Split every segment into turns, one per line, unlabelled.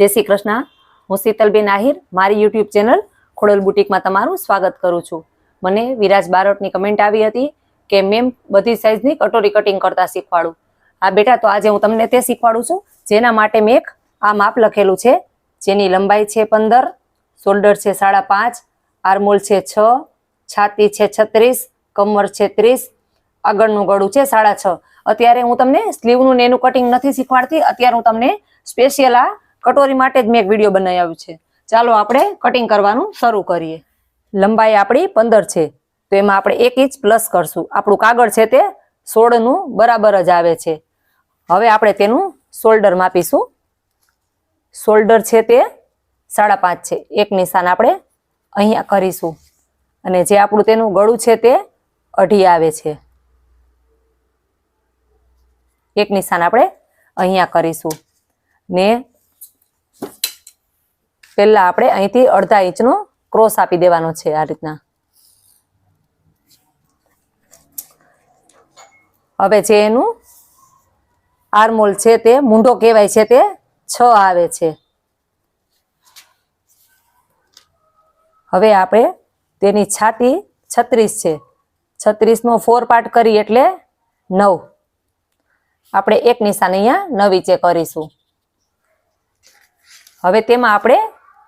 जय श्री कृष्ण। हूँ शीतलबेन आहिर मारी यूट्यूब चेनल खोडल बुटीक में तमारुं स्वागत करूँ छूं। मने विराज बारोटनी कमेंट आवी हती के मेम बधी साइजनी कटोरी कटिंग करता शीखवाडुं। हाँ बेटा, तो आज हूँ तमने ते शीखवाडुं छुं, जेना माटे मैं एक आ माप लखेलुं छे, जेनी लंबाई छे 15, शोल्डर छे 5.5, आर्मोल छे 6, छाती छे 36, कमर छे 30, आगळनुं गळुं छे 6.5। अत्यारे हूँ तमने स्लीवनुं ने एनुं कटिंग नथी शीखवाडती, अत्यारे हूँ तमने स्पेशियल आ कटोरी माटे ज मैं एक विडियो बनाव्यो छे। चालो आपणे कटिंग करवानुं शरू करीए। लंबाई आपणी 15 छे, तो एमां आपणे 1 इंच प्लस करशुं। आपणुं कागळ छे ते 16 नुं बराबर ज आवे छे। हवे आपणे तेनुं शोल्डर मापीशुं। शोल्डर छे ते 5.5 छे। एक निशान आपणे अहींया करीशुं अने जे आपणुं तेनुं गळुं छे ते 2.5 आवे छे। एक निशान आपणे अहींया करीशुं ने पहेला आपणे અહીંથી 1/2 इंचनो क्रोस आपी देवानो छे। आ रीतना हवे जे एनुं आर्मोल छे ते मूंढो कहेवाय छे ते 6 आवे छे। हवे आपणे तेनी छाती 36 छे। 36 नो 4 पार्ट करी एटले 9। आपणे एक निशान अहींया 9 इंचे करीशुं। हवे तेमां आपणे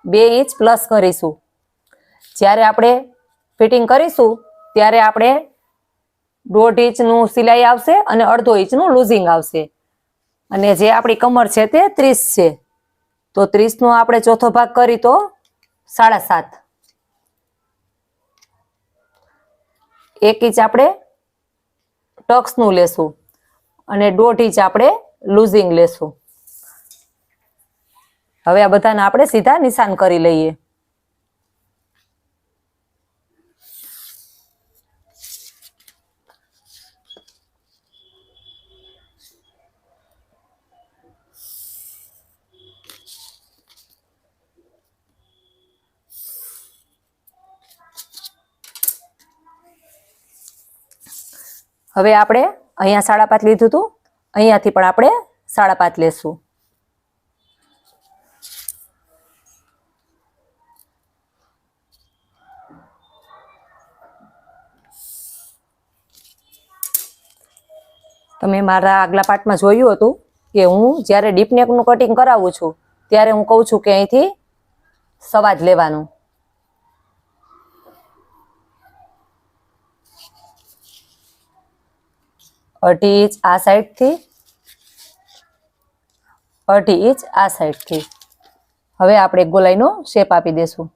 2 इंच प्लस करीशुं। ज्यारे आपणे फिटिंग करीशुं त्यारे आपणे 1.5 इंचनुं सिलाई आवशे अने 1/2 इंचनुं लूजिंग आवशे। अने जे आपणी कमर छे ते 30 छे, तो 30 नो आपणे चौथो भाग करी तो 7.5। 1 इंच आपणे टक्सनुं लेशुं अने 1.5 इंच आपणे लूजिंग लेशुं। हवे आ बधाने आपणे सीधा निशान करी लईए। हवे आपणे अहींया 5.5 लीधुं हतुं, अहींयाथी पण आपणे 5.5 लेशुं। तमे मारा આગલા પાર્ટમાં જોયું હતું કે હું જ્યારે ડીપ નેકનું કટિંગ કરાવું છું ત્યારે હું કહું છું કે અહીંથી સવા જ લેવાનું। અઢી ઇંચ આ સાઈડથી, 2.5 ઇંચ આ સાઈડથી। હવે આપણે ગોલાઈનો શેપ આપી દેશું।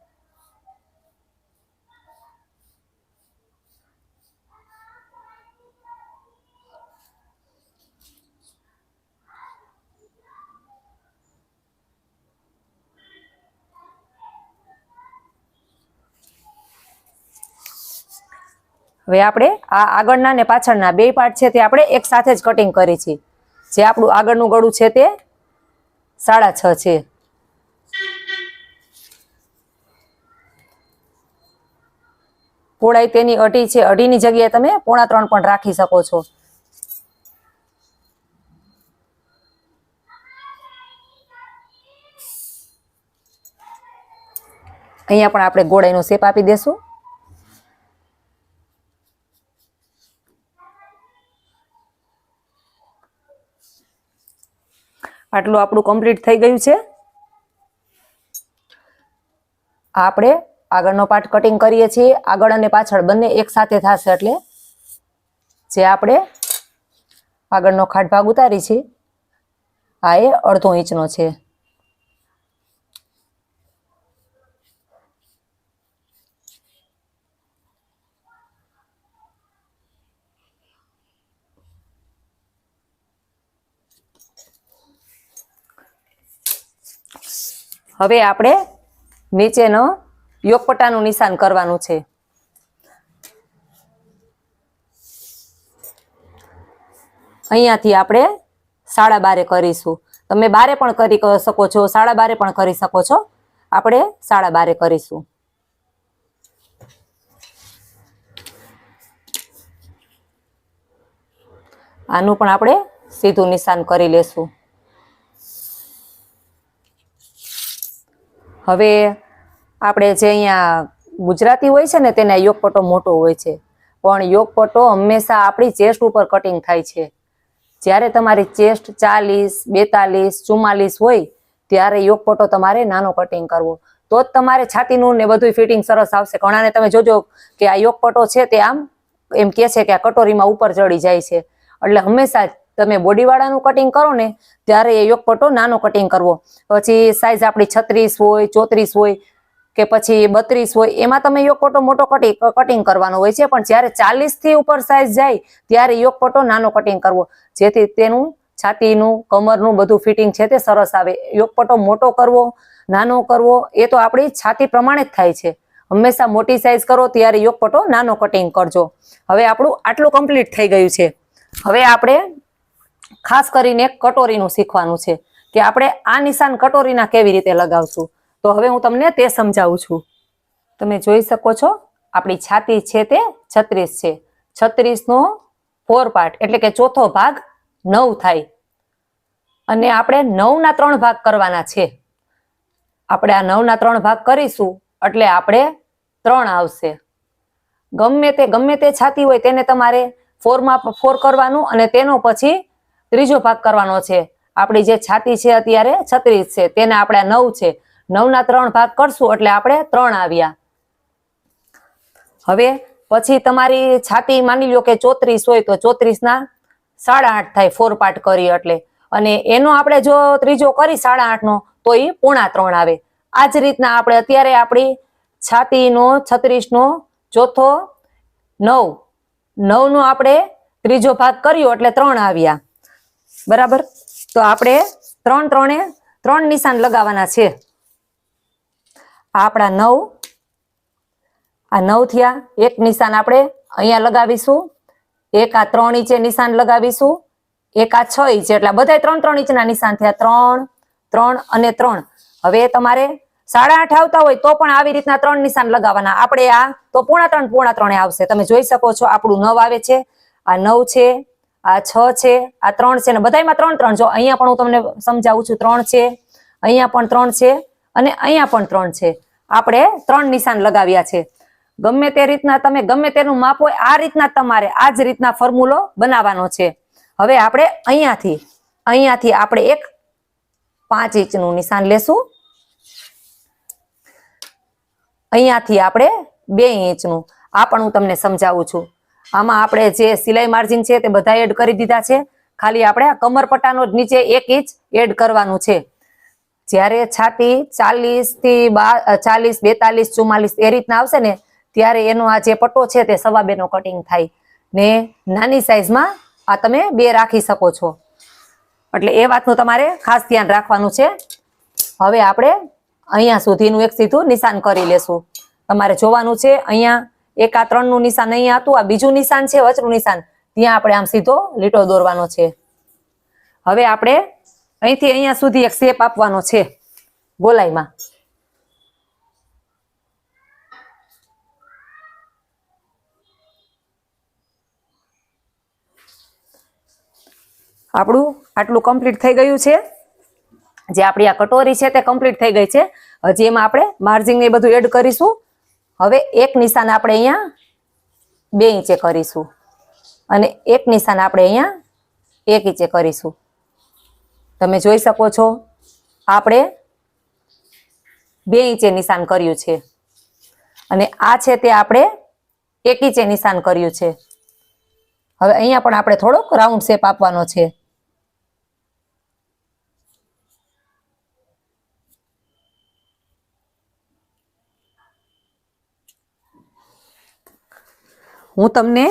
હવે આપણે આ આગળના ને પાછળના બે પાર્ટ છે તે આપણે એક સાથે જ કટિંગ કરી છે। જે આપણું આગળનું ગળું છે તે 6.5 છે। પહોળાઈ તેની 2.5 છે। 2.5 ની જગ્યાએ તમે 3.25 પણ રાખી શકો છો। અહીંયા પણ આપણે ગોળાઈનો શેપ આપી દેશું। આટલું આપણું કમ્પ્લીટ થઈ ગયું છે। આપણે આગળનો પાર્ટ કટિંગ કરીએ છીએ। આગળ અને પાછળ બંને એક સાથે થશે એટલે જે આપણે આગળનો ખાટ ભાગ ઉતારી છે આ એ 1/2 ઇંચનો છે। હવે આપણે નીચેનો યોગપટ્ટાનું નિશાન કરવાનું છે। અહીંયાથી આપણે 12.5 કરીશું। તમે 12 પણ કરી શકો છો, 12.5 પણ કરી શકો છો। આપણે 12.5 કરીશું। આનું પણ આપણે સીધું નિશાન કરી લેશું। હવે આપણે જે અહીંયા ગુજરાતી હોય છે ને તેને યોગપટ્ટો મોટો હોય છે, પણ યોગપટ્ટો હંમેશા આપણી ચેસ્ટ ઉપર કટિંગ થાય છે. જ્યારે તમારી ચેસ્ટ 40, 42, 44 હોય ત્યારે યોગપટ્ટો તમારે નાનો કટિંગ કરવો, તો જ તમારે છાતીનું ને બધું ફિટિંગ સરસ આવશે. ઘણાને તમે જોજો કે આ યોગપટ્ટો છે તે આમ એમ કે છે કે આ કટોરીમાં ઉપર ચડી જાય છે. એટલે હંમેશા તમે બોડીવાળાનું કટિંગ કરો ને ત્યારે એ યોગપટ્ટો નાનો કટિંગ કરવો. પછી સાઈઝ આપણી 36 હોય, 34 હોય કે પછી 32 હોય, એમાં તમે યોગપટ્ટો મોટો કટિંગ કરવાનો હોય છે. પણ જ્યારે 40 થી ઉપર સાઈઝ જાય ત્યારે યોગપટ્ટો નાનો કટિંગ કરવો, જેથી તેનું છાતીનું, કમરનું બધું ફિટિંગ છે તે સરસ આવે. યોગપટ્ટો મોટો કરવો, નાનો કરવો એ તો આપણી છાતી પ્રમાણે જ થાય છે. હંમેશા મોટી સાઈઝ કરો ત્યારે યોગપટ્ટો નાનો કટિંગ કરજો. હવે આપણું આટલું કમ્પ્લીટ થઈ ગયું છે. હવે આપણે ખાસ કરીને કટોરીનું શીખવાનું છે કે આપણે આ નિશાન કટોરીના કેવી રીતે લગાવશું. તો હવે હું તમને તે સમજાવું છું. તમે જોઈ શકો છો આપણી છાતી છે તે 36 છે. 36 નો 4 પાર્ટ એટલે કે ચોથો ભાગ 9 થાય, અને આપણે 9 ના 3 ભાગ કરવાના છે. આપણે આ 9 ના 3 ભાગ કરીશું એટલે આપણે 3 આવશે. ગમે તે છાતી હોય તેને તમારે 4 કરવાનું, અને તેનો પછી ત્રીજો ભાગ કરવાનો છે. આપણી જે છાતી છે અત્યારે 36 છે તેને આપણે 9 છે, 9 ના 3 ભાગ કરશું એટલે આપણે 3 આવ્યા. હવે પછી તમારી છાતી માની લો કે 34 હોય તો 34 ના 8.5 થાય 4 પાર્ટ કરી એટલે, અને એનો આપણે જો ત્રીજો કરી 8.5 નો તો એ 3.5 આવે. આ જ રીતના આપણે અત્યારે આપણી છાતીનો 36 નો ચોથો 9 નો આપણે ત્રીજો ભાગ કર્યો એટલે 3 આવ્યા. બરાબર, તો આપણે 3 નિશાન લગાવવાના છે. આપણા 9 થયા. એક નિશાન આપણે અહીંયા લગાવીશું, એક આ 3 ઇંચે નિશાન લગાવીશું, એક આ 6 ઇંચ, એટલે બધા 3 ઇંચના નિશાન થયા. 3 અને 3. હવે તમારે 8.5 આવતા હોય તો પણ આવી રીતના 3 નિશાન લગાવવાના. આપણે આ તો 3.5 આવશે. તમે જોઈ શકો છો આપણું 9 આવે છે, આ 9 છે, આ 6 છે, આ 3 છે, ને બધામાં 3. જો અહીંયા પણ હું તમને સમજાવું છું, 3 છે, અહીંયા પણ 3 છે, અને અહીંયા પણ 3 છે. આપણે 3 નિશાન લગાવ્યા છે. ગમે તે રીતના તમે ગમે તેનું માપ હોય આ રીતના તમારે આ જ રીતના ફોર્મ્યુલો બનાવવાનો છે. હવે આપણે અહીંયાથી આપણે એક 5 ઇંચનું નિશાન લેશું, અહીંયાથી આપણે 2 ઇંચનું. આ પણ હું તમને સમજાવું છું. આમાં આપણે જે સિલાઈ માર્જિન છે તે બધા એડ કરી દીધા છે. ખાલી આપણે કમરપટ્ટાનો જ નીચે 1 ઇંચ એડ કરવાનું છે. જ્યારે છાતી 40 થી 40, 42, 44 એ રીતના આવશે ને ત્યારે એનો આ જે પટ્ટો છે તે 2.5 નો કટિંગ થાય, ને નાની સાઈઝમાં આ તમે 2 રાખી શકો છો. એટલે એ વાતનું તમારે ખાસ ધ્યાન રાખવાનું છે. હવે આપણે અહીંયા સુધીનું એક સીધું નિશાન કરી લેશું. તમારે જોવાનું છે અહીંયા એક આ 3 નું નિશાન અહીંયા હતું, આ બીજું નિશાન છે વચનું નિશાન, ત્યાં આપણે આમ સીધો લીટો દોરવાનો છે. હવે આપણે અહીંથી અહીંયા સુધી એક શેપ આપવાનો છે ગોલાઈમાં. આપણું આટલું કમ્પ્લીટ થઈ ગયું છે. જે આપણી આ કટોરી છે તે કમ્પ્લીટ થઈ ગઈ છે. હજી એમાં આપણે માર્જિન એ બધું એડ કરીશું. હવે એક નિશાન આપણે અહીંયા 2 ઇંચે કરીશું, અને એક નિશાન આપણે અહીંયા 1 ઇંચે કરીશું. તમે જોઈ શકો છો આપણે 2 ઇંચે નિશાન કર્યું છે, અને આ છે તે આપણે 1 ઇંચે નિશાન કર્યું છે. હવે અહીંયા પણ આપણે થોડોક રાઉન્ડ શેપ આપવાનો છે. હું તમને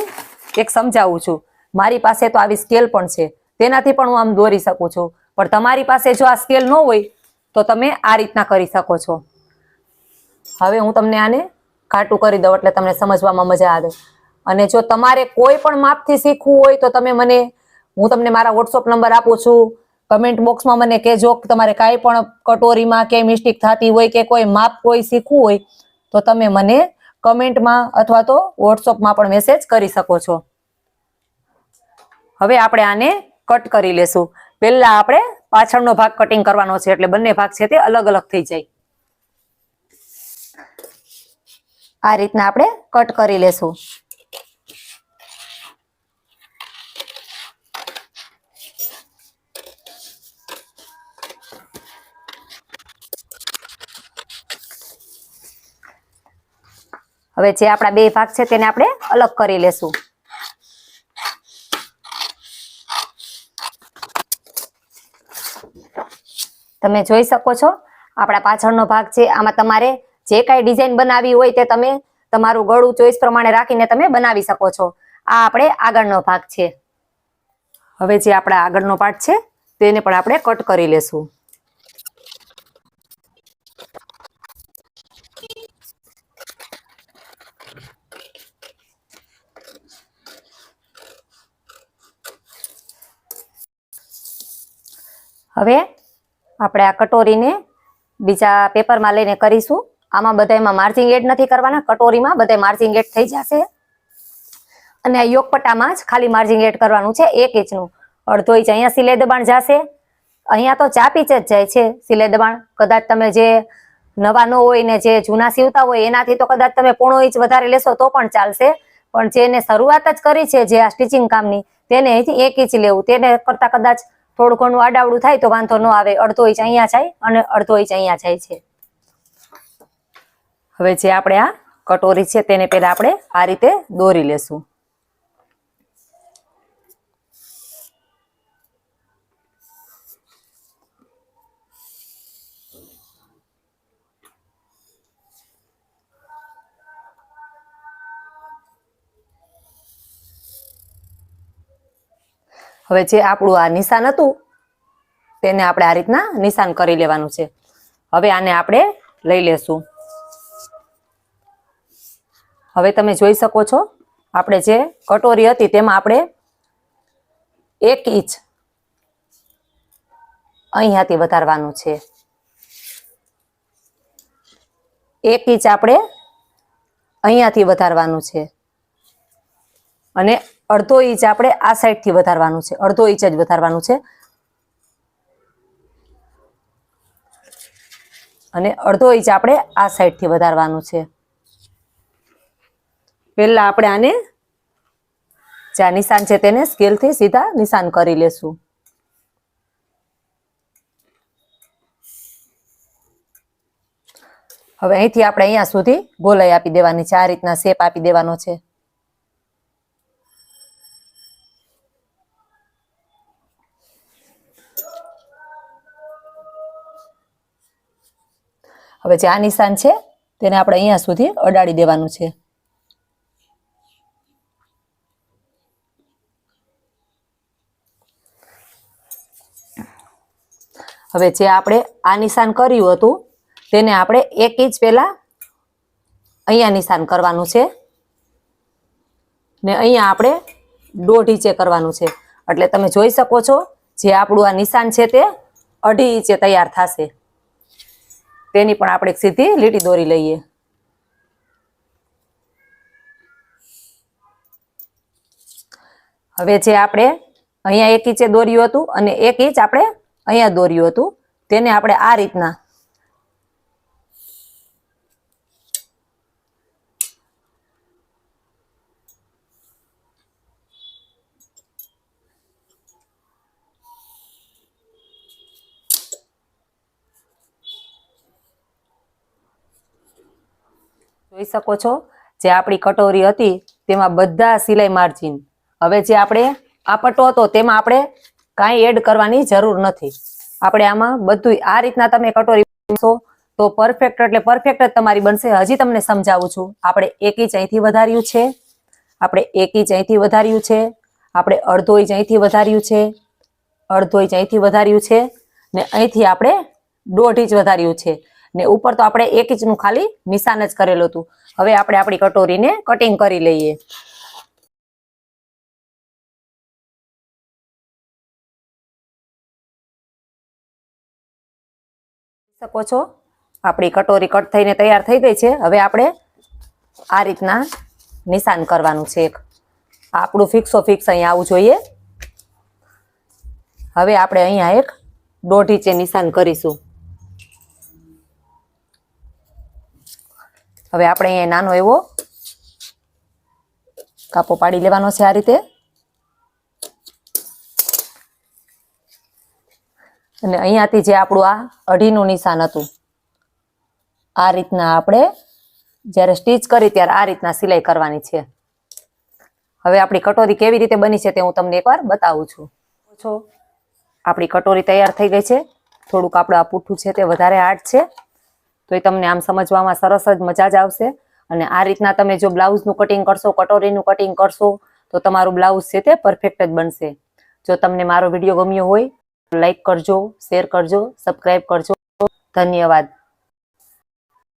એક સમજાવું છું. મારી પાસે તો આવી સ્કેલ પણ છે, તેનાથી પણ હું આમ દોરી શકું છું. પણ તમારી પાસે જો આ સ્કેલ ન હોય તો તમે આ રીતના કરી શકો છો. હવે હું તમને આને ઘાટું કરી દઉં એટલે તમને સમજવામાં મજા આવે. અને જો તમારે કોઈ પણ માપથી શીખવું હોય તો તમે હું તમને મારા વોટ્સઅપ નંબર આપું છું. કમેન્ટ બોક્સમાં મને કહેજો કે તમારે કાંઈ પણ કટોરીમાં કે મિસ્ટેક થતી હોય કે કોઈ માપ કોઈ શીખવું હોય તો તમે મને કમેન્ટમાં અથવા તો વોટ્સઅપમાં પણ મેસેજ કરી શકો છો. હવે આપણે આને કટ કરી લેશું. પહેલા આપણે પાછળનો ભાગ કટિંગ કરવાનો છે એટલે બંને ભાગ છે તે અલગ અલગ થઈ જાય. આ રીતના આપણે કટ કરી લેશું. હવે જે આપણા બે ભાગ છે તેને આપણે અલગ કરી લેશું. તમે જોઈ શકો છો આપણા પાછળનો ભાગ છે. આમાં તમારે જે કાંઈ ડિઝાઇન બનાવી હોય તે તમે તમારું ગળું ચોઈસ પ્રમાણે રાખીને તમે બનાવી શકો છો. આ આપણે આગળનો ભાગ છે. હવે જે આપણા આગળનો પાર્ટ છે તેને પણ આપણે કટ કરી લેશું. હવે આપણે આ કટોરીને બીજા પેપરમાં લઈને કરીશું. આમાં બધામાં માર્જિંગ એડ નથી કરવાના, કટોરીમાં બધા માર્જિંગ એડ થઈ જશે. અને આ યોગપટ્ટામાં જ ખાલી માર્જિંગ એડ કરવાનું છે 1 ઇંચનું. અડધો ઇંચ અહીંયા સિલાઈ દબાણ જશે. અહીંયા તો ચાપ ઇંચ જ જાય છે સિલાઈ દબાણ. કદાચ તમે જે નવા ન હોય ને જે જૂના સીવતા હોય એનાથી તો કદાચ તમે 1/2 ઇંચ વધારે લેશો તો પણ ચાલશે. પણ જેને શરૂઆત જ કરી છે જે આ સ્ટિચિંગ કામની તેને અહીંથી 1 ઇંચ લેવું. તેને કરતા કદાચ થોડું ઘણું આડાવડું થાય તો વાંધો ન આવે. અડધો ઇંચ અહીંયા જાય અને અડધો ઇંચ અહીંયા જાય છે. હવે જે આપણે આ કટોરી છે તેને પહેલા આપણે આ રીતે દોરી લેશું. હવે જે આપણું આ નિશાન હતું તેને આપણે આ રીતના નિશાન કરી લેવાનું છે. હવે આને આપણે લઈ લેશું. હવે તમે જોઈ શકો છો આપણે જે કટોરી હતી તેમાં આપણે 1 ઇંચ અહીંયાથી વધારવાનું છે. 1 ઇંચ આપણે અહીંયાથી વધારવાનું છે અને અડધો ઇંચ આપણે આ સાઈડથી વધારવાનું છે. અડધો ઇંચ જ વધારવાનું છે અને અડધો ઇંચ આપણે આ સાઈડથી વધારવાનું છે. પહેલા આપણે આને જે આ નિશાન છે તેને સ્કેલથી સીધા નિશાન કરી લેશું. હવે અહીંથી આપણે અહીંયા સુધી ગોલાઈ આપી દેવાની છે. આ રીતના શેપ આપી દેવાનો છે. હવે જે આ નિશાન છે તેને આપણે અહીંયા સુધી અડાડી દેવાનું છે. હવે જે આપણે આ નિશાન કર્યું હતું તેને આપણે 1 ઇંચ પહેલા અહીંયા નિશાન કરવાનું છે ને અહીંયા આપણે 1.5 ઇંચે કરવાનું છે. એટલે તમે જોઈ શકો છો જે આપણું આ નિશાન છે તે 2.5 ઇંચે તૈયાર થશે. તેની પણ આપણે એક સીધી લીટી દોરી લઈએ. હવે જે આપણે અહીંયા 1 ઇંચે દોર્યું હતું અને 1 ઇંચ આપણે અહીંયા દોર્યું હતું તેને આપણે આ રીતના જોઈ શકો છો જે આપણી કટોરી હતી તેમાં બધા સિલાઈ માર્જિન. હવે જે આપણે આ પટ્ટો હતો તેમાં આપણે કાંઈ એડ કરવાની જરૂર નથી. આપણે આમાં બધું આ રીતના તમે કટોરી બનાવશો તો પરફેક્ટ એટલે પરફેક્ટ જ તમારી બનશે. હજી તમને સમજાવું છું. આપણે 1 ઇંચ અહીંથી વધાર્યું છે, આપણે 1 ઇંચ અહીંથી વધાર્યું છે, આપણે અડધો ઇંચ અહીંથી વધાર્યું છે, અડધો ઇંચ અહીંથી વધાર્યું છે ને અહીંથી આપણે 1.5 ઇંચ વધાર્યું છે ને ઉપર તો આપણે 1 ઇંચનું ખાલી નિશાન જ કરેલું હતું. હવે આપણે આપણી કટોરીને કટિંગ કરી લઈએ. શકો છો આપણી કટોરી કટ થઈને તૈયાર થઈ ગઈ છે. હવે આપણે આ રીતના નિશાન કરવાનું છે. એક આપણું ફિક્સો ફિક્સ અહીંયા આવવું જોઈએ. હવે આપણે અહીંયા એક 1.5 ઇંચે નિશાન કરીશું. હવે આપણે અહીંયા નાનો એવો કાપો પાડી લેવાનો છે આ રીતે, અને અહીંયાથી જે આપણું આ 2.5નું નિશાન હતું આ રીતના આપણે જ્યારે સ્ટીચ કરી ત્યારે આ રીતના સિલાઈ કરવાની છે. હવે આપણી કટોરી કેવી રીતે બની છે તે હું તમને એકવાર બતાવું છું. આપણી કટોરી તૈયાર થઈ ગઈ છે. થોડુંક આપણું આ પૂઠું છે તે વધારે હાર્ડ છે, તો એ તમને આમ સમજવામાં સરસ જ મજા જ આવશે. અને આ રીતના તમે જો બ્લાઉઝનું કટિંગ કરશો, કટોરીનું કટિંગ કરશો તો તમારું બ્લાઉઝ છે તે પરફેક્ટ જ બનશે. જો તમને મારો વિડીયો ગમ્યો હોય લાઈક કરજો, શેર કરજો, સબસ્ક્રાઈબ કરજો. ધન્યવાદ.